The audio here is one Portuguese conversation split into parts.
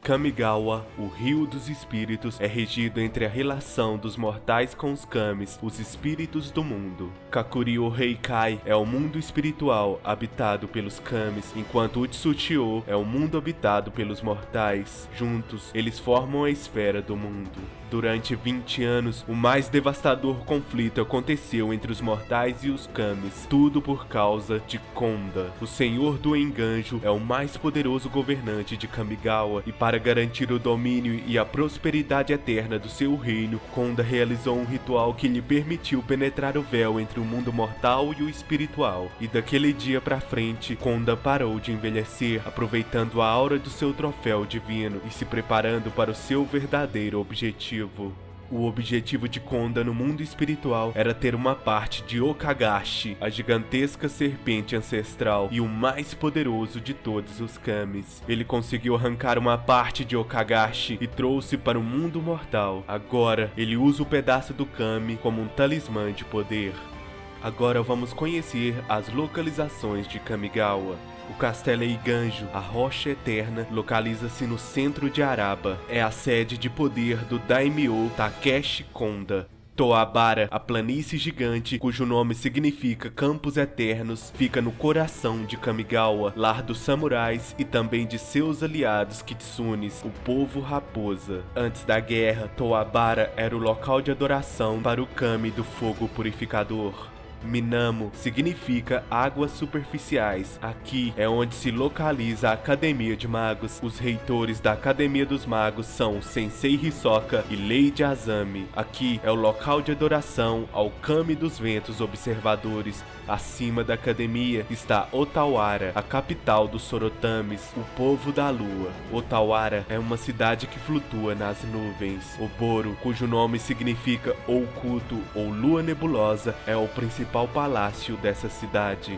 Kamigawa, o Rio dos Espíritos, é regido entre a relação dos mortais com os kamis, os espíritos do mundo. Kakuryo Heikai é o mundo espiritual habitado pelos kamis, enquanto Utsuchiyo é o mundo habitado pelos mortais. Juntos, eles formam a esfera do mundo. Durante 20 anos, o mais devastador conflito aconteceu entre os mortais e os kamis, tudo por causa de Konda. O Senhor do Enganjo é o mais poderoso governante de Kamigawa, e para garantir o domínio e a prosperidade eterna do seu reino, Konda realizou um ritual que lhe permitiu penetrar o véu entre o mundo mortal e o espiritual. E daquele dia pra frente, Konda parou de envelhecer, aproveitando a aura do seu troféu divino e se preparando para o seu verdadeiro objetivo. O objetivo de Konda no mundo espiritual era ter uma parte de Okagashi, a gigantesca serpente ancestral e o mais poderoso de todos os kamis. Ele conseguiu arrancar uma parte de Okagashi e trouxe para o mundo mortal. Agora, ele usa o pedaço do kami como um talismã de poder. Agora vamos conhecer as localizações de Kamigawa. O Castelo Eiganjo, a Rocha Eterna, localiza-se no centro de Araba. É a sede de poder do Daimyo Takeshi Konda. Toabara, a planície gigante, cujo nome significa Campos Eternos, fica no coração de Kamigawa, lar dos samurais e também de seus aliados Kitsunes, o povo raposa. Antes da guerra, Toabara era o local de adoração para o Kami do Fogo Purificador. Minamo significa águas superficiais. Aqui é onde se localiza a Academia de Magos. Os reitores da Academia dos Magos são Sensei Hisoka e Lady Azami. Aqui é o local de adoração ao Kami dos Ventos Observadores. Acima da academia está Otawara, a capital dos Sorotamis, o povo da lua. Otawara é uma cidade que flutua nas nuvens. Oboro, cujo nome significa ou culto ou lua nebulosa, é o principal palácio dessa cidade.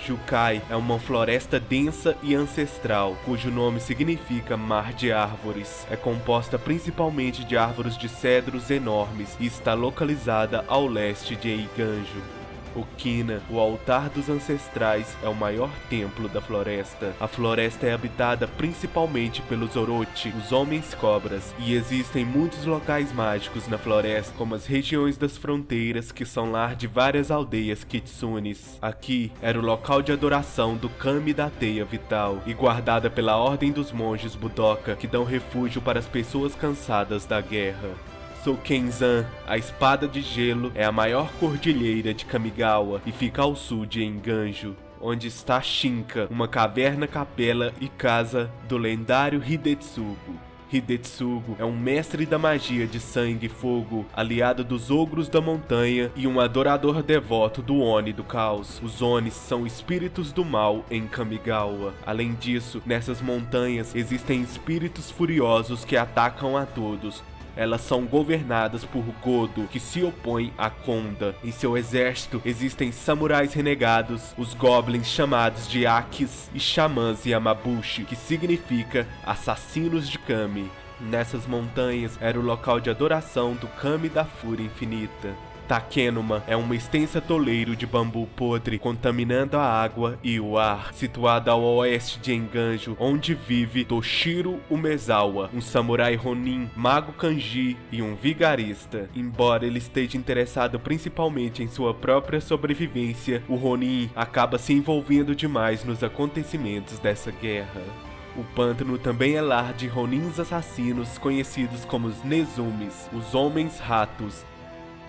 Jukai é uma floresta densa e ancestral, cujo nome significa mar de árvores. É composta principalmente de árvores de cedros enormes e está localizada ao leste de Eiganjo. Okina, o altar dos ancestrais, é o maior templo da floresta. A floresta é habitada principalmente pelos Orochi, os homens-cobras, e existem muitos locais mágicos na floresta, como as regiões das fronteiras, que são lar de várias aldeias Kitsunes. Aqui era o local de adoração do Kami da Teia Vital, e guardada pela Ordem dos Monges Budoka, que dão refúgio para as pessoas cansadas da guerra. Soukenzan, a espada de gelo, é a maior cordilheira de Kamigawa e fica ao sul de Enganjo, onde está Shinka, uma caverna-capela e casa do lendário Hidetsugu. Hidetsugu é um mestre da magia de sangue e fogo, aliado dos ogros da montanha e um adorador devoto do Oni do caos. Os Onis são espíritos do mal em Kamigawa. Além disso, nessas montanhas existem espíritos furiosos que atacam a todos. Elas são governadas por Godo, que se opõe a Konda. Em seu exército existem samurais renegados, os goblins chamados de Akis e xamãs Yamabushi, que significa assassinos de Kami. Nessas montanhas era o local de adoração do Kami da Fúria Infinita. Takenuma é uma extensa toleiro de bambu podre, contaminando a água e o ar, situada ao oeste de Enganjo, onde vive Toshiro Umezawa, um samurai ronin, mago kanji e um vigarista. Embora ele esteja interessado principalmente em sua própria sobrevivência, o ronin acaba se envolvendo demais nos acontecimentos dessa guerra. O pântano também é lar de ronins assassinos conhecidos como os Nezumis, os homens-ratos.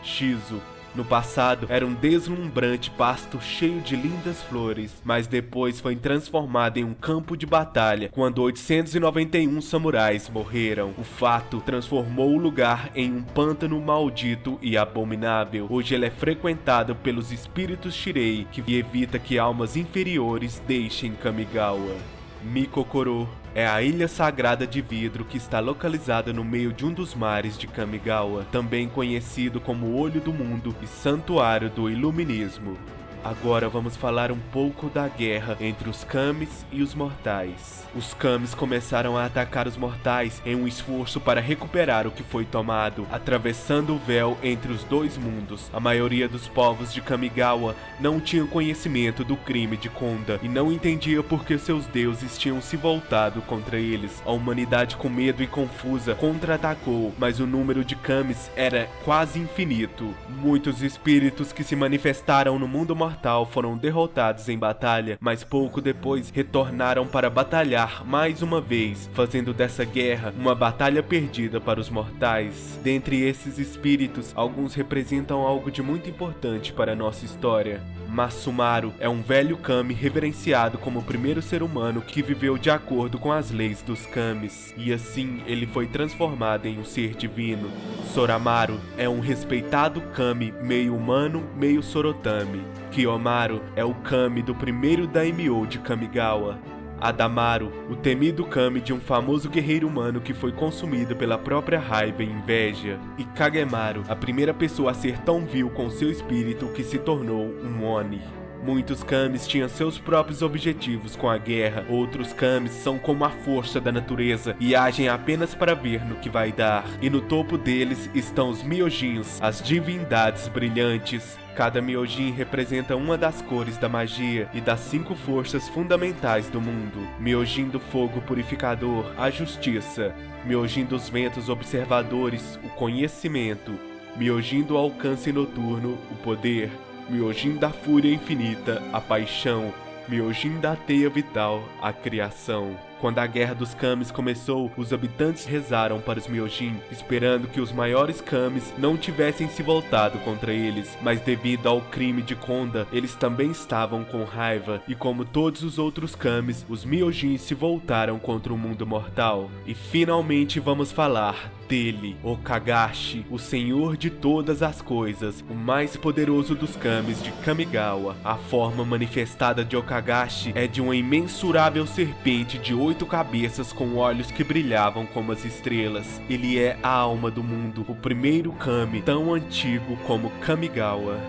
Shizu, no passado, era um deslumbrante pasto cheio de lindas flores, mas depois foi transformado em um campo de batalha quando 891 samurais morreram. O fato transformou o lugar em um pântano maldito e abominável. Hoje ele é frequentado pelos espíritos Shirei, que evita que almas inferiores deixem Kamigawa. Mikokoro é a ilha sagrada de vidro que está localizada no meio de um dos mares de Kamigawa, também conhecido como Olho do Mundo e Santuário do Iluminismo. Agora vamos falar um pouco da guerra entre os Kamis e os mortais. Os Kamis começaram a atacar os mortais em um esforço para recuperar o que foi tomado, atravessando o véu entre os dois mundos. A maioria dos povos de Kamigawa não tinha conhecimento do crime de Konda e não entendia por que seus deuses tinham se voltado contra eles. A humanidade, com medo e confusa, contra-atacou, mas o número de Kamis era quase infinito. Muitos espíritos que se manifestaram no mundo mortal foram derrotados em batalha, mas pouco depois retornaram para batalhar mais uma vez, fazendo dessa guerra uma batalha perdida para os mortais. Dentre esses espíritos, alguns representam algo de muito importante para a nossa história. Masumaru é um velho Kami reverenciado como o primeiro ser humano que viveu de acordo com as leis dos Kamis, e assim ele foi transformado em um ser divino. Soramaru é um respeitado Kami meio humano, meio Sorotami. Kiyomaru é o Kami do primeiro Daimyo de Kamigawa. Adamaru, o temido Kami de um famoso guerreiro humano que foi consumido pela própria raiva e inveja. E Kagemaru, a primeira pessoa a ser tão vil com seu espírito que se tornou um Oni. Muitos Kamis tinham seus próprios objetivos com a guerra, outros Kamis são como a força da natureza e agem apenas para ver no que vai dar. E no topo deles estão os Myojins, as divindades brilhantes. Cada Myojin representa uma das cores da magia e das 5 forças fundamentais do mundo. Myojin do fogo purificador, a justiça. Myojin dos ventos observadores, o conhecimento. Myojin do alcance noturno, o poder. Myojin da fúria infinita, a paixão. Myojin da teia vital, a criação. Quando a guerra dos Kamis começou, os habitantes rezaram para os Myojin, esperando que os maiores Kamis não tivessem se voltado contra eles, mas devido ao crime de Konda, eles também estavam com raiva, e como todos os outros Kamis, os Myojin se voltaram contra o mundo mortal. E finalmente vamos falar dele, o Kagashi, o senhor de todas as coisas, o mais poderoso dos Kamis de Kamigawa. A forma manifestada de Okagashi é de uma imensurável serpente de 8 cabeças com olhos que brilhavam como as estrelas. Ele é a alma do mundo, o primeiro Kami tão antigo como Kamigawa.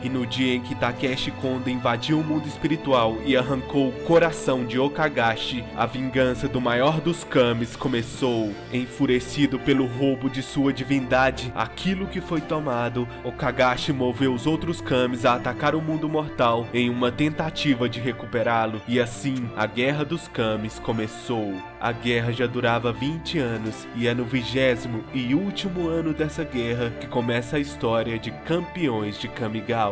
E no dia em que Takeshi Konda invadiu o mundo espiritual e arrancou o coração de Okagashi, a vingança do maior dos Kamis começou. Enfurecido pelo roubo de sua divindade, aquilo que foi tomado, Okagashi moveu os outros Kamis a atacar o mundo mortal em uma tentativa de recuperá-lo, e assim a Guerra dos Kamis começou. A guerra já durava 20 anos, e é no 20º e último ano dessa guerra que começa a história de Campeões de Kamigawa.